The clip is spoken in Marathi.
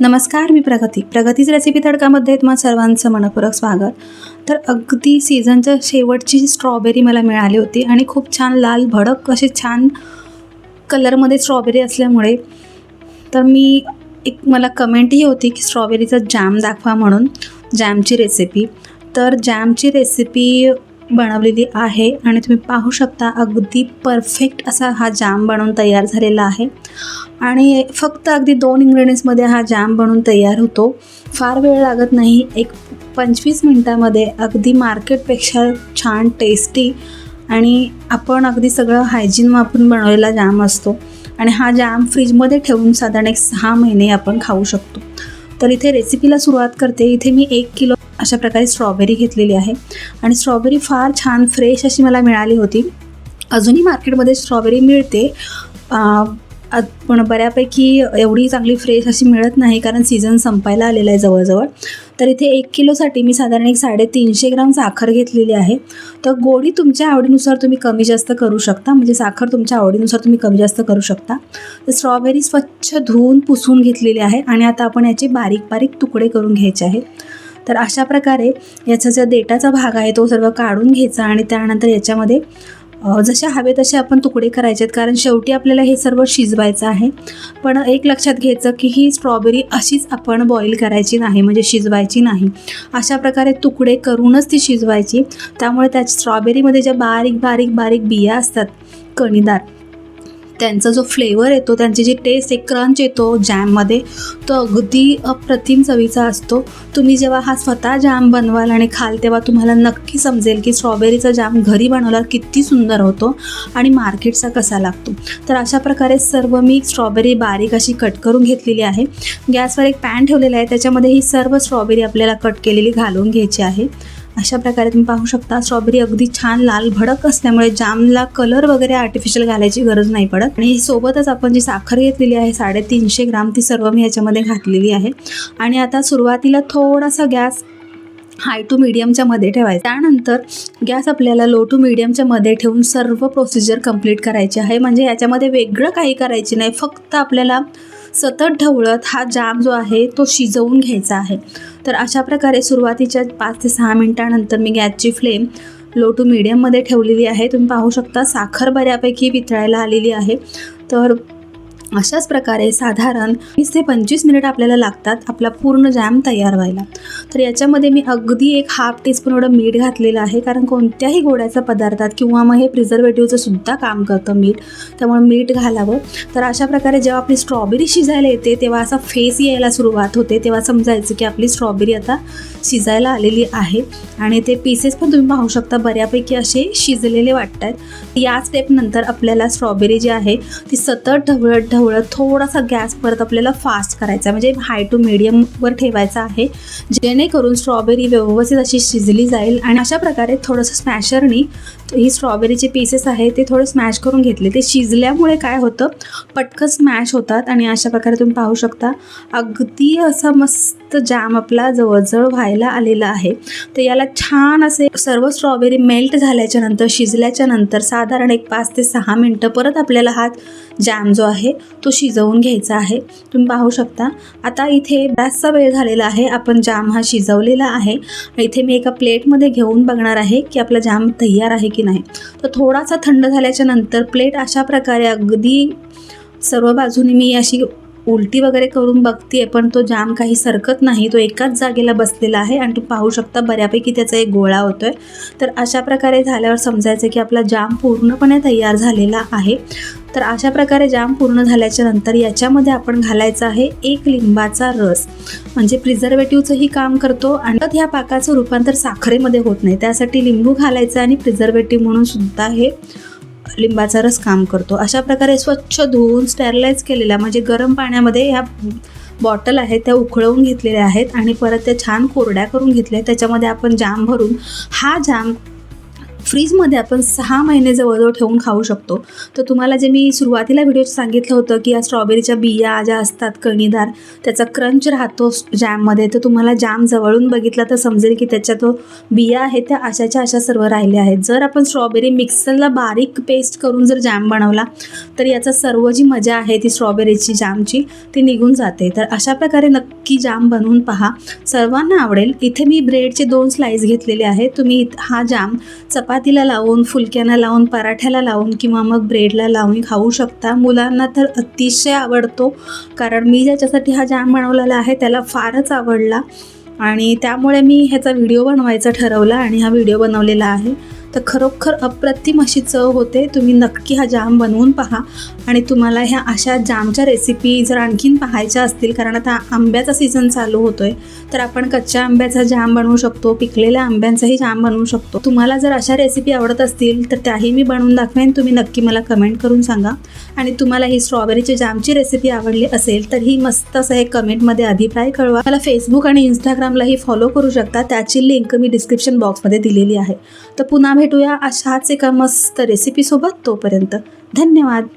नमस्कार, मी प्रगतीच रेसिपी तडकामध्ये तुम्हा सर्वांचं मनपूर्वक स्वागत. तर अगदी सीझनच्या शेवटची स्ट्रॉबेरी मला मिळाली होती आणि खूप छान लाल भडक अशी छान कलरमध्ये स्ट्रॉबेरी असल्यामुळे तर मला कमेंटही होती की स्ट्रॉबेरीचा जॅम दाखवा म्हणून, जॅमची रेसिपी. तर जॅमची रेसिपी बनवलेली आहे आणि तुम्ही पाहू शकता अगदी परफेक्ट असा हा जॅम बनवून तयार झालेला आहे आणि फक्त अगदी 2 इंग्रेडियंट्समध्ये हा जॅम बनवून तयार होतो. फार वेळ लागत नाही, एक 25 मिनटामध्ये अगदी मार्केटपेक्षा छान टेस्टी आणि आपण अगदी सगळं हायजीन वापरून बनवलेला जॅम असतो आणि हा जॅम फ्रीजमध्ये ठेवून साधारण 6 महिने आपण खाऊ शकतो. तर इथे रेसिपीला सुरुवात करते. इथे मी 1 किलो अशा प्रकारे स्ट्रॉबेरी घेतलेली आहे आणि स्ट्रॉबेरी फार छान फ्रेश अशी मला मिळाली होती. अजूनही मार्केटमध्ये स्ट्रॉबेरी मिळते, पण बऱ्यापैकी एवढी चांगली फ्रेश अशी मिळत नाही कारण सीझन संपायला आलेला आहे जवळजवळ. तर इथे 1 किलोसाठी मी साधारण 350 ग्राम साखर घेतलेली आहे. तर गोडी तुमच्या आवडीनुसार तुम्ही कमी जास्त करू शकता, म्हणजे साखर तुमच्या आवडीनुसार तुम्ही कमी जास्त करू शकता. तर स्ट्रॉबेरी स्वच्छ धुवून पुसून घेतलेली आहे आणि आता आपण याचे बारीक बारीक तुकडे करून घ्यायचे आहेत. तर अशा प्रकारे याचा जो देठाचा भाग आहे तो सर्व काढून घ्यायचा आणि त्यानंतर याच्यामध्ये जसे हवे तसे आपण तुकडे करायचे आहेत, कारण शेवटी आपल्याला हे सर्व शिजवायचं आहे. पण एक लक्षात घ्यायचं की ही स्ट्रॉबेरी अशीच आपण बॉईल करायची नाही, म्हणजे शिजवायची नाही. अशा प्रकारे तुकडे करूनच ती शिजवायची. त्यामुळे त्या स्ट्रॉबेरीमध्ये ज्या बारीक बारीक बारीक बिया असतात कणीदार, त्यांचा जो फ्लेवर येतो, त्यांची जी टेस्ट, एक क्रंच येतो जॅममध्ये, तो अगदी अप्रतिम चवीचा असतो. तुम्ही जेव्हा हा स्वतः जॅम बनवाल आणि खाल तेव्हा तुम्हाला नक्की समजेल की स्ट्रॉबेरीचा जॅम घरी बनवल्यावर किती सुंदर होतो आणि मार्केटचा कसा लागतो. तर अशा प्रकारे सर्व मी स्ट्रॉबेरी बारीक अशी कट करून घेतलेली आहे. गॅसवर एक पॅन ठेवलेला आहे, त्याच्यामध्ये ही सर्व स्ट्रॉबेरी आपल्याला कट केलेली घालून घ्यायची आहे. अशा प्रकारे तुम्ही पाहू शकता स्ट्रॉबेरी अगदी छान लाल भडक असल्यामुळे जामला कलर वगैरे आर्टिफिशियल घालायची गरज नाही पडत. आणि सोबतच आपण जी साखर घेतलेली आहे 350 ग्राम, ती सर्व मी याच्यामध्ये घातलेली आहे. आणि आता सुरुवातीला थोडासा गॅस हाय टू मीडियमच्या मध्ये ठेवायचा. त्यानंतर गॅस आपल्याला लो टू मीडियमच्या मध्ये ठेवून सर्व प्रोसिजर कंप्लीट करायची आहे. म्हणजे याच्यामध्ये वेगळं काही करायची नाही, फक्त आपल्याला सतत ढवळत हा जाम जो आहे तो शिजवून घ्यायचा आहे. तर अशा प्रकारे सुरुवातीच्या 5 ते 6 मिनटानंतर मी गॅसची फ्लेम लो टू मीडियममध्ये ठेवलेली आहे. तुम्ही पाहू शकता साखर बऱ्यापैकी वितळायला आलेली आहे. तर अशाच प्रकारे साधारण 20 ते 25 मिनिट आपल्याला लागतात आपला पूर्ण जॅम तयार व्हायला. तर याच्यामध्ये मी अगदी 1/2 टीस्पून एवढं मीठ घातलेलं आहे, कारण कोणत्याही गोड्याच्या पदार्थात किंवा मग हे प्रिझर्वेटिव्हचं सुद्धा काम करतं मीठ, त्यामुळे मीठ घालावं. तर अशा प्रकारे जेव्हा आपली स्ट्रॉबेरी शिजायला येते तेव्हा असा फेस यायला सुरुवात होते, तेव्हा समजायचं की आपली स्ट्रॉबेरी आता शिजायला आलेली आहे. आणि ते पीसेस पण तुम्ही पाहू शकता बऱ्यापैकी असे शिजलेले वाटत आहेत. या स्टेपनंतर आपल्याला स्ट्रॉबेरी जी आहे ती सतत ढवळत थोडासा गॅस परत आपल्याला फास्ट करायचा, म्हणजे हाय टू मीडियमवर ठेवायचा आहे, जेणेकरून स्ट्रॉबेरी व्यवस्थित अशी शिजली जाईल. आणि अशा प्रकारे थोडंसं स्मॅशरनी ही स्ट्रॉबेरीचे पीसेस आहे ते थोडे स्मॅश करून घेतले. ते शिजल्यामुळे काय होतं, पटकन स्मॅश होतात. आणि अशा प्रकारे तुम्ही पाहू शकता अगदी असा मस्त जॅम आपला जवळजवळ व्हायला आलेला आहे. तर याला छान असे सर्व स्ट्रॉबेरी मेल्ट झाल्याच्या नंतर, शिजल्याच्या नंतर साधारण 5 ते 6 मिनटं परत आपल्याला हा जॅम जो आहे तो शिजवून घ्यायचा आहे. तुम्ही पाहू शकता आता इथे बराचसा वेळ झालेला आहे, आपण जाम हा शिजवलेला आहे. इथे मी एका प्लेटमध्ये घेऊन बघणार आहे की आपला जाम तयार आहे की नाही. तर थोडासा थंड झाल्याच्या नंतर प्लेट अशा प्रकारे अगदी सर्व बाजूनी मी अशी उलटी वगैरे करून बघते, पण तो जाम काही सरकत नाही, तो एकाच जागेला बसलेला आहे. आणि तुम्ही पाहू शकता बऱ्यापैकी त्याचा एक गोळा होतोय. तर अशा प्रकारे झाल्यावर समजायचं की आपला जाम पूर्णपणे तयार झालेला आहे. तर अशा प्रकारे जाम पूर्ण झाल्याच्या नंतर याच्यामध्ये आपण घालायचा आहे 1 लिंबाचा रस, म्हणजे प्रिझर्वेटिव्हचंही काम करतो आणि ह्या पाकाचं रूपांतर साखरेमध्ये होत नाही, त्यासाठी लिंबू घालायचं आणि प्रिझर्वेटिव्ह म्हणून सुद्धा हे लिंबाचा रस काम करतो. अशा प्रकारे स्वच्छ धुवून स्टेरिलाइज केलेल्या, म्हणजे गरम पाण्यामध्ये ह्या बॉटल आहेत त्या उकळवून घेतलेल्या आहेत आणि परत त्या छान कोरड्या करून घेतल्या. त्याच्यामध्ये आपण जाम भरून हा जाम फ्रीजमध्ये आपण 6 महिने जवळजवळ ठेवून खाऊ शकतो. तर तुम्हाला जे मी सुरुवातीला व्हिडिओत सांगितलं होतं की या स्ट्रॉबेरीच्या बिया ज्या असतात कणीदार, त्याचा क्रंच राहतो जॅममध्ये, तर तुम्हाला जॅम जवळून बघितला तर समजेल की त्याच्या तो बिया आहेत त्या अशाच्या अशा सर्व राहिल्या आहेत. जर आपण स्ट्रॉबेरी मिक्सरला बारीक पेस्ट करून जर जॅम बनवला तर याचा सर्व जी मजा आहे ती स्ट्रॉबेरीची जॅमची ती निघून जाते. तर अशा प्रकारे नक्की जॅम बनवून पहा, सर्वांना आवडेल. इथे मी ब्रेडचे 2 स्लाईस घेतलेले आहेत. तुम्ही हा जॅम चपातीला लावून, फुलक्यांना लावून, पराठ्याला लावून किंवा मग ब्रेडला लावून खाऊ शकता. मुलांना तर अतिशय आवडतो, कारण मी ज्याच्यासाठी हा जॅम बनवलेला आहे त्याला फारच आवडला आणि त्यामुळे मी ह्याचा व्हिडिओ बनवायचा ठरवला आणि हा व्हिडिओ बनवलेला आहे. तर खरोखर अप्रतिम अशी चव होते. तुम्ही नक्की हा जाम बनवून पहा आणि तुम्हाला ह्या अशा जामच्या रेसिपी जर आणखीन पाहायच्या असतील, कारण आता आंब्याचा सीझन चालू होतो आहे, तर आपण कच्च्या आंब्याचा जाम बनवू शकतो, पिकलेल्या आंब्यांचाही जाम बनवू शकतो. तुम्हाला जर अशा रेसिपी आवडत असतील तर त्याही मी बनवून दाखवेन. तुम्ही नक्की मला कमेंट करून सांगा. आणि तुम्हाला ही स्ट्रॉबेरीची जामची रेसिपी आवडली असेल तर ही मस्त असं हे कमेंटमध्ये अभिप्राय कळवा. मला फेसबुक आणि इंस्टाग्रामलाही फॉलो करू शकता, त्याची लिंक मी डिस्क्रिप्शन बॉक्समध्ये दिलेली आहे. तर पुन्हा भेटूया अशाच एका मस्त रेसिपीसोबत. तोपर्यंत धन्यवाद.